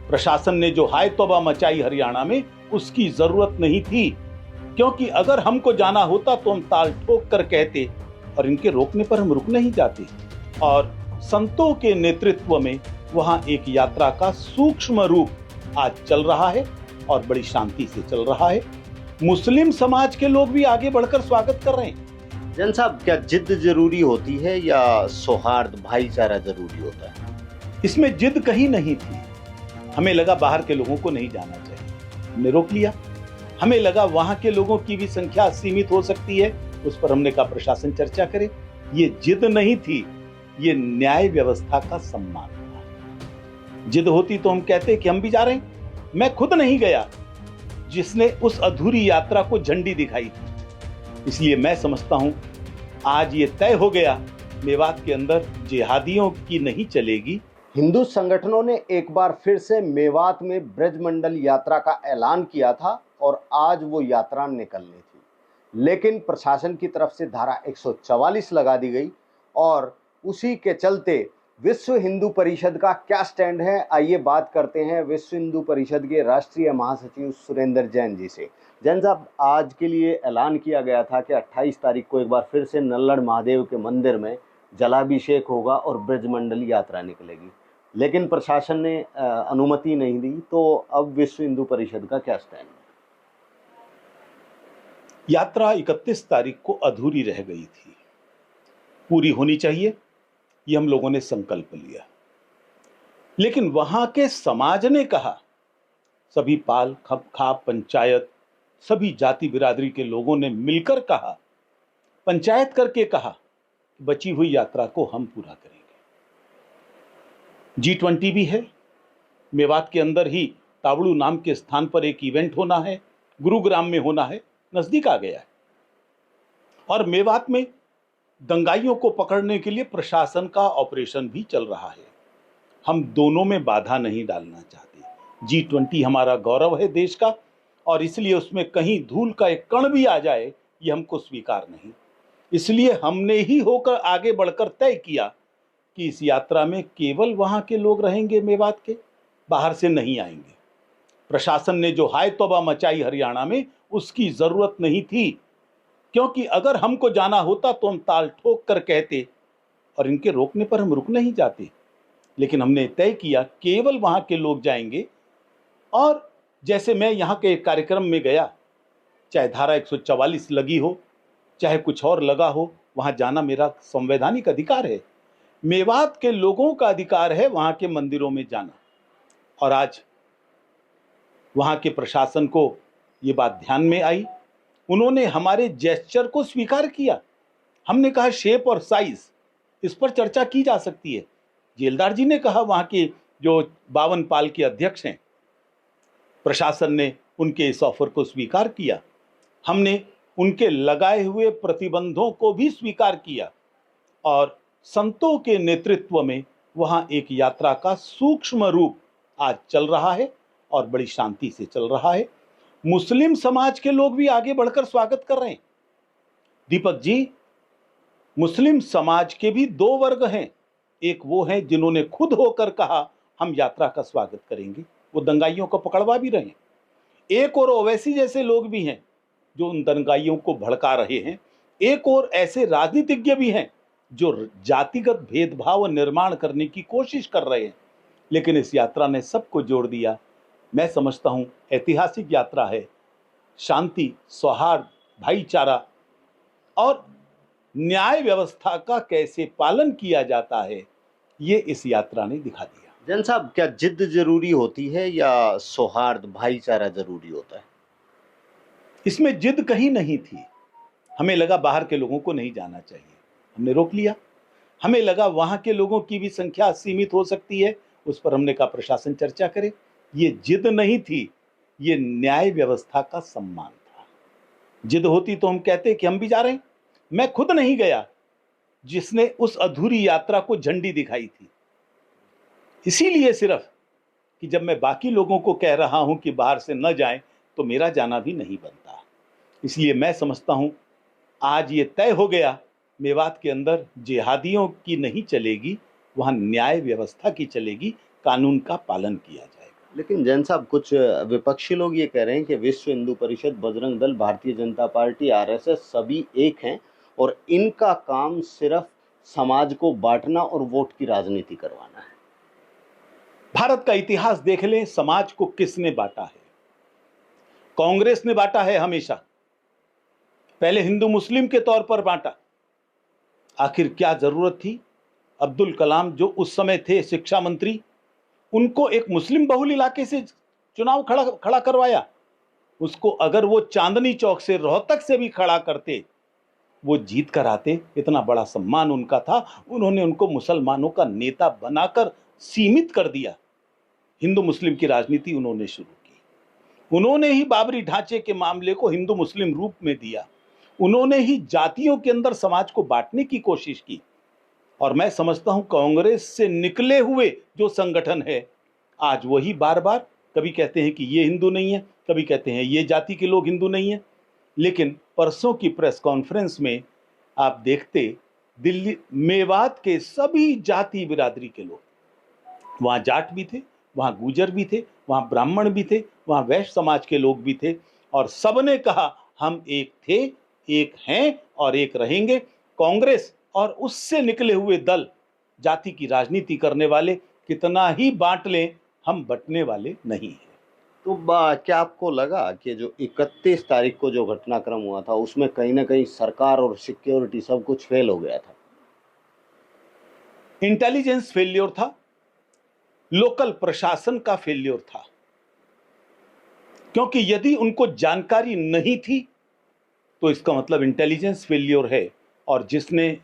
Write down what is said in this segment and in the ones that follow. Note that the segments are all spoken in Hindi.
प्रशासन ने जो हाय तौबा मचाई हरियाणा में, उसकी जरूरत नहीं थी, क्योंकि अगर हमको जाना होता तो हम ताल ठोक कर कहते, और इनके रोकने पर हम रुक नहीं जाते। और संतों के नेतृत्व में वहां एक यात्रा का सूक्ष्म रूप आज चल रहा है और बड़ी शांति से चल रहा है। मुस्लिम समाज के लोग भी आगे बढ़कर स्वागत कर रहे हैं। जन साहब, क्या जिद जरूरी होती है या सौहार्द भाईचारा जरूरी होता है? इसमें जिद कहीं नहीं थी। हमें लगा बाहर के लोगों को नहीं जाना चाहिए, हमने रोक लिया। हमें लगा वहां के लोगों की भी संख्या सीमित हो सकती है, उस पर हमने कहा प्रशासन चर्चा करे। ये जिद नहीं थी, ये न्याय व्यवस्था का सम्मान था। जिद होती तो हम कहते कि हम भी जा रहे हैं। मैं खुद नहीं गया जिसने उस अधूरी यात्रा को झंडी दिखाई थी। इसलिए मैं समझता हूं आज ये तय हो गया, मेवात के अंदर जिहादियों की नहीं चलेगी। हिंदू संगठनों ने एक बार फिर से मेवात में ब्रजमंडल यात्रा का ऐलान किया था और आज वो यात्रा निकलनी थी, लेकिन प्रशासन की तरफ से धारा 144 लगा दी गई और उसी के चलते विश्व हिंदू परिषद का क्या स्टैंड है, आइए बात करते हैं विश्व हिंदू परिषद के राष्ट्रीय महासचिव सुरेंद्र जैन जी से। जैन साहब, आज के लिए ऐलान किया गया था कि 28 तारीख को एक बार फिर से नल्लड़ महादेव के मंदिर में जलाभिषेक होगा और ब्रजमंडल यात्रा निकलेगी, लेकिन प्रशासन ने अनुमति नहीं दी, तो अब विश्व हिंदू परिषद का क्या स्टैंड है? यात्रा 31 तारीख को अधूरी रह गई थी, पूरी होनी चाहिए, ये हम लोगों ने संकल्प लिया। लेकिन वहां के समाज ने कहा, सभी पाल खाप पंचायत, सभी जाति बिरादरी के लोगों ने मिलकर कहा, पंचायत करके कहा, बची हुई यात्रा को हम पूरा करेंगे। G20 भी है, मेवात के अंदर ही तावड़ू नाम के स्थान पर एक इवेंट होना है, गुरुग्राम में होना है, नजदीक आ गया है। और मेवात में दंगाइयों को पकड़ने के लिए प्रशासन का ऑपरेशन भी चल रहा है। हम दोनों में बाधा नहीं डालना चाहते। G20 हमारा गौरव है देश का, और इसलिए उसमें कहीं धूल का एक कण भी आ जाए, ये हमको स्वीकार नहीं। इसलिए हमने ही होकर आगे बढ़कर तय किया कि इस यात्रा में केवल वहां के लोग रहेंगे, मेवात के, बाहर से नहीं आएंगे। प्रशासन ने जो हाय तौबा मचाई हरियाणा में, उसकी जरूरत नहीं थी, क्योंकि अगर हमको जाना होता तो हम ताल ठोक कर कहते, और इनके रोकने पर हम रुक नहीं जाते। लेकिन हमने तय किया केवल वहां के लोग जाएंगे। और जैसे मैं यहां के एक कार्यक्रम में गया, चाहे धारा 144 लगी हो, चाहे कुछ और लगा हो, वहां जाना मेरा संवैधानिक अधिकार है। मेवात के लोगों का अधिकार है वहां के मंदिरों में जाना। और आज वहां के प्रशासन को ये बात ध्यान में आई, उन्होंने हमारे जेस्चर को स्वीकार किया। हमने कहा शेप और साइज, इस पर चर्चा की जा सकती है। जेलदार जी ने कहा, वहां के जो 52 पाल के अध्यक्ष हैं, प्रशासन ने उनके इस ऑफर को स्वीकार किया। हमने उनके लगाए हुए प्रतिबंधों को भी स्वीकार किया और संतों के नेतृत्व में वहां एक यात्रा का सूक्ष्म रूप आज चल रहा है और बड़ी शांति से चल रहा है। मुस्लिम समाज के लोग भी आगे बढ़कर स्वागत कर रहे हैं। दीपक जी, मुस्लिम समाज के भी दो वर्ग हैं। एक वो हैं जिन्होंने खुद होकर कहा हम यात्रा का स्वागत करेंगे, वो दंगाइयों को पकड़वा भी रहे हैं। एक और ओवैसी जैसे लोग भी हैं जो उन दंगाइयों को भड़का रहे हैं। एक और ऐसे राजनीतिज्ञ भी हैं जो जातिगत भेदभाव और निर्माण करने की कोशिश कर रहे हैं। लेकिन इस यात्रा ने सबको जोड़ दिया। मैं समझता हूं ऐतिहासिक यात्रा है। शांति, सौहार्द, भाईचारा और न्याय व्यवस्था का कैसे पालन किया जाता है, ये इस यात्रा ने दिखा दिया। जैन साहब, क्या जिद जरूरी होती है या सौहार्द भाईचारा जरूरी होता है? इसमें जिद कहीं नहीं थी। हमें लगा बाहर के लोगों को नहीं जाना चाहिए, हमने रोक लिया। हमें लगा वहां के लोगों की भी संख्या सीमित हो सकती है, उस पर हमने कहा प्रशासन चर्चा करे। ये जिद नहीं थी, ये न्याय व्यवस्था का सम्मान था। जिद होती तो हम कहते कि हम भी जा रहे हैं। मैं खुद नहीं गया जिसने उस अधूरी यात्रा को झंडी दिखाई थी। इसीलिए सिर्फ कि जब मैं बाकी लोगों को कह रहा हूं कि बाहर से न जाएं, तो मेरा जाना भी नहीं बनता। इसलिए मैं समझता हूं आज ये तय हो गया, मेवात के अंदर जिहादियों की नहीं चलेगी, वहां न्याय व्यवस्था की चलेगी, कानून का पालन किया जाएगा। लेकिन जैन साहब, कुछ विपक्षी लोग ये कह रहे हैं कि विश्व हिंदू परिषद, बजरंग दल, भारतीय जनता पार्टी, आरएसएस सभी एक हैं और इनका काम सिर्फ समाज को बांटना और वोट की राजनीति करवाना है। भारत का इतिहास देख लें, समाज को किसने बांटा है? कांग्रेस ने बांटा है हमेशा। पहले हिंदू मुस्लिम के तौर पर बांटा। आखिर क्या जरूरत थी? अब्दुल कलाम जो उस समय थे शिक्षा मंत्री, उनको एक मुस्लिम बहुल इलाके से चुनाव खड़ा करवाया। उसको अगर वो चांदनी चौक से, रोहतक से भी खड़ा करते, वो जीत कर आते। इतना बड़ा सम्मान उनका था, उन्होंने उनको मुसलमानों का नेता बनाकर सीमित कर दिया। हिंदू मुस्लिम की राजनीति उन्होंने शुरू की। उन्होंने ही बाबरी ढांचे के मामले को हिंदू मुस्लिम रूप में दिया। उन्होंने ही जातियों के अंदर समाज को बांटने की कोशिश की। और मैं समझता हूं कांग्रेस से निकले हुए जो संगठन है, आज वही बार बार कभी कहते हैं कि ये हिंदू नहीं है, कभी कहते हैं ये जाति के लोग हिंदू नहीं है। लेकिन परसों की प्रेस कॉन्फ्रेंस में आप देखते, दिल्ली मेवात के सभी जाति बिरादरी के लोग, वहां जाट भी थे, वहां गुजर भी थे, वहां ब्राह्मण भी थे, वहां वैश्य समाज के लोग भी थे, और सबने कहा हम एक थे, एक हैं और एक रहेंगे। कांग्रेस और उससे निकले हुए दल जाति की राजनीति करने वाले कितना ही बांट लें, हम बंटने वाले नहीं हैं। तो क्या आपको लगा कि जो 31 तारीख को जो घटनाक्रम हुआ था उसमें कहीं ना कहीं सरकार और सिक्योरिटी सब कुछ फेल हो गया था? इंटेलिजेंस फेल्योर था, लोकल प्रशासन का फेल्योर था। क्योंकि यदि उनको जानकारी नहीं थी तो इसका मतलब इंटेलिजेंस फेल्योर है, और जिसने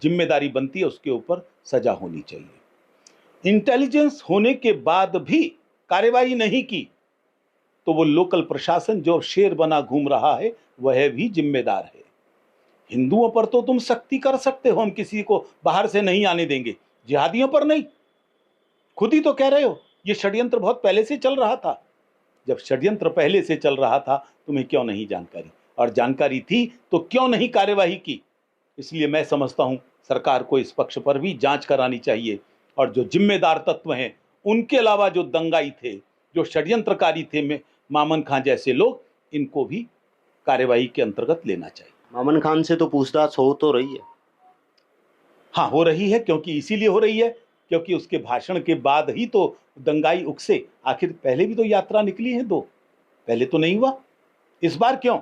जिम्मेदारी बनती है उसके ऊपर सजा होनी चाहिए। इंटेलिजेंस होने के बाद भी कार्यवाही नहीं की तो वो लोकल प्रशासन जो शेर बना घूम रहा है वह भी जिम्मेदार है। हिंदुओं पर तो तुम सख्ती कर सकते हो, हम किसी को बाहर से नहीं आने देंगे, जिहादियों पर नहीं। खुद ही तो कह रहे हो ये षड्यंत्र बहुत पहले से चल रहा था। जब षड्यंत्र पहले से चल रहा था तुम्हें क्यों नहीं जानकारी, और जानकारी थी तो क्यों नहीं कार्यवाही की? इसलिए मैं समझता हूं सरकार को इस पक्ष पर भी जांच करानी चाहिए, और जो जिम्मेदार तत्व हैं उनके अलावा जो दंगाई थे, जो षड्यंत्रकारी थे, मामन खां जैसे लोग, इनको भी कार्यवाही के अंतर्गत लेना चाहिए। मामन खान से तो पूछताछ हो तो रही है? हाँ, हो रही है, क्योंकि इसीलिए हो रही है क्योंकि उसके भाषण के बाद ही तो दंगाई उकसे। आखिर पहले भी तो यात्रा निकली है दो, पहले तो नहीं हुआ, इस बार क्यों?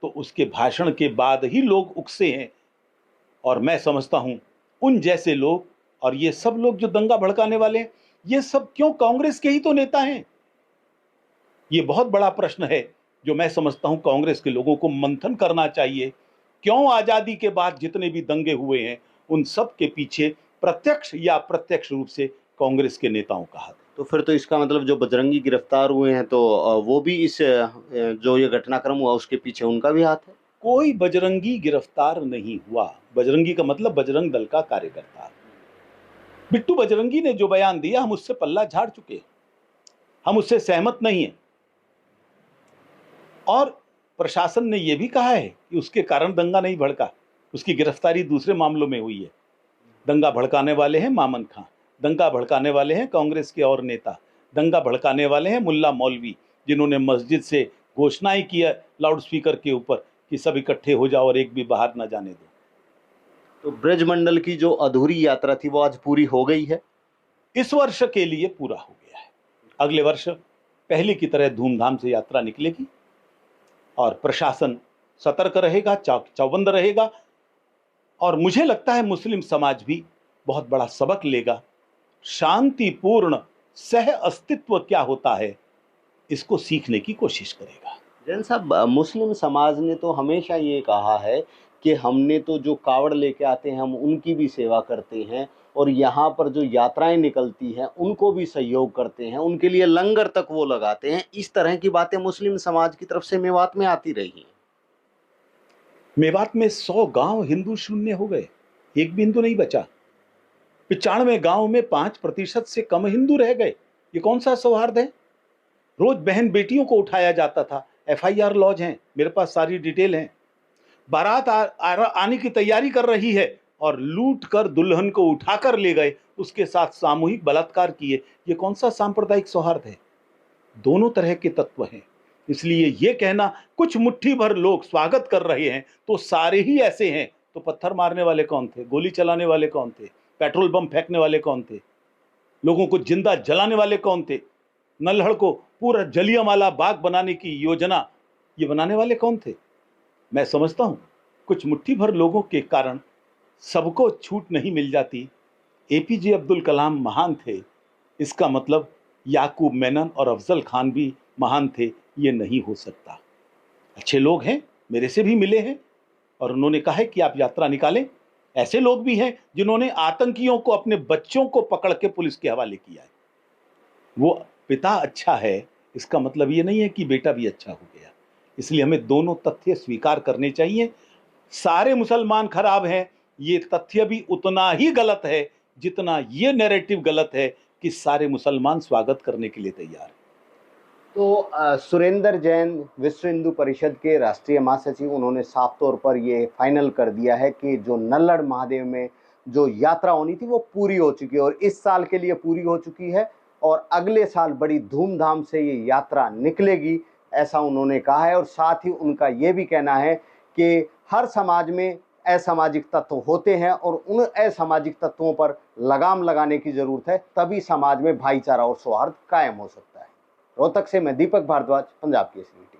तो उसके भाषण के बाद ही लोग उकसे हैं। और मैं समझता हूं उन जैसे लोग और ये सब लोग जो दंगा भड़काने वाले हैं, ये सब क्यों कांग्रेस के ही तो नेता हैं? ये बहुत बड़ा प्रश्न है जो मैं समझता हूं कांग्रेस के लोगों को मंथन करना चाहिए। क्यों आजादी के बाद जितने भी दंगे हुए हैं उन सब के पीछे प्रत्यक्ष या अप्रत्यक्ष रूप से कांग्रेस के नेताओं का हाथ है। तो फिर तो इसका मतलब जो बजरंगी गिरफ्तार हुए हैं तो वो भी इस जो ये घटनाक्रम हुआ उसके पीछे उनका भी हाथ है? कोई बजरंगी गिरफ्तार नहीं हुआ। बजरंगी का मतलब बजरंग दल का कार्यकर्ता। बिट्टू बजरंगी ने जो बयान दिया हम उससे पल्ला झाड़ चुके, हम उससे सहमत नहीं है। और प्रशासन ने यह भी कहा है कि उसके कारण दंगा नहीं भड़का, उसकी गिरफ्तारी दूसरे मामलों में हुई है। दंगा भड़काने वाले हैं मामन खां, दंगा भड़काने वाले हैं कांग्रेस के और नेता, दंगा भड़काने वाले हैं मुल्ला मौलवी, जिन्होंने मस्जिद से घोषणाएं किया लाउडस्पीकर के ऊपर कि सब इकट्ठे हो जाओ और एक भी बाहर ना जाने दो। तो ब्रजमंडल की जो अधूरी यात्रा थी वो आज पूरी हो गई है? इस वर्ष के लिए पूरा हो गया है। अगले वर्ष पहले की तरह धूमधाम से यात्रा निकलेगी और प्रशासन सतर्क रहेगा, चौबंद रहेगा। और मुझे लगता है मुस्लिम समाज भी बहुत बड़ा सबक लेगा। शांतिपूर्ण सह अस्तित्व क्या होता है इसको सीखने की कोशिश करेगा। जैन साहब, मुस्लिम समाज ने तो हमेशा ये कहा है कि हमने तो जो कावड़ लेके आते हैं हम उनकी भी सेवा करते हैं, और यहाँ पर जो यात्राएं निकलती हैं उनको भी सहयोग करते हैं, उनके लिए लंगर तक वो लगाते हैं। इस तरह की बातें मुस्लिम समाज की तरफ से मेवात में आती रही हैं। मेवात में 100 गांव हिंदू शून्य हो गए, एक भी हिंदू नहीं बचा। 95 गांव में 5% से कम हिंदू रह गए। ये कौन सा सौहार्द है? रोज बहन बेटियों को उठाया जाता था। FIR लॉज हैं, मेरे पास सारी डिटेल हैं। बारात आने की तैयारी कर रही है और लूट कर दुल्हन को उठाकर ले गए, उसके साथ सामूहिक बलात्कार किए। ये कौन सा सांप्रदायिक सौहार्द है? दोनों तरह के तत्व हैं। इसलिए ये कहना कुछ मुट्ठी भर लोग स्वागत कर रहे हैं तो सारे ही ऐसे हैं, तो पत्थर मारने वाले कौन थे, गोली चलाने वाले कौन थे, पेट्रोल बम फेंकने वाले कौन थे, लोगों को जिंदा जलाने वाले कौन थे, नल्हड़ को पूरा जलियांवाला बाग बनाने की योजना ये बनाने वाले कौन थे। मैं समझता हूं कुछ मुट्ठी भर लोगों के कारण सबको छूट नहीं मिल जाती। एपीजे अब्दुल कलाम महान थे, इसका मतलब याकूब मेनन और अफजल खान भी महान थे ये नहीं हो सकता। अच्छे लोग हैं, मेरे से भी मिले हैं और उन्होंने कहा है कि आप यात्रा निकालें। ऐसे लोग भी हैं जिन्होंने आतंकियों को अपने बच्चों को पकड़ के पुलिस के हवाले किया है। वो पिता अच्छा है इसका मतलब ये नहीं है कि बेटा भी अच्छा हो गया। इसलिए हमें दोनों तथ्य स्वीकार करने चाहिए। सारे मुसलमान खराब हैं ये तथ्य भी उतना ही गलत है जितना ये नैरेटिव गलत है कि सारे मुसलमान स्वागत करने के लिए तैयार हैं। तो सुरेंद्र जैन विश्व हिंदू परिषद के राष्ट्रीय महासचिव, उन्होंने साफ तौर पर ये फाइनल कर दिया है कि जो नल्लड़ महादेव में जो यात्रा होनी थी वो पूरी हो चुकी है और इस साल के लिए पूरी हो चुकी है और अगले साल बड़ी धूमधाम से ये यात्रा निकलेगी, ऐसा उन्होंने कहा है। और साथ ही उनका ये भी कहना है कि हर समाज में असामाजिक तत्व होते हैं और उन असामाजिक तत्वों पर लगाम लगाने की जरूरत है, तभी समाज में भाईचारा और सौहार्द कायम हो सकता है। रोहतक से मैं दीपक भारद्वाज, पंजाब केसरी।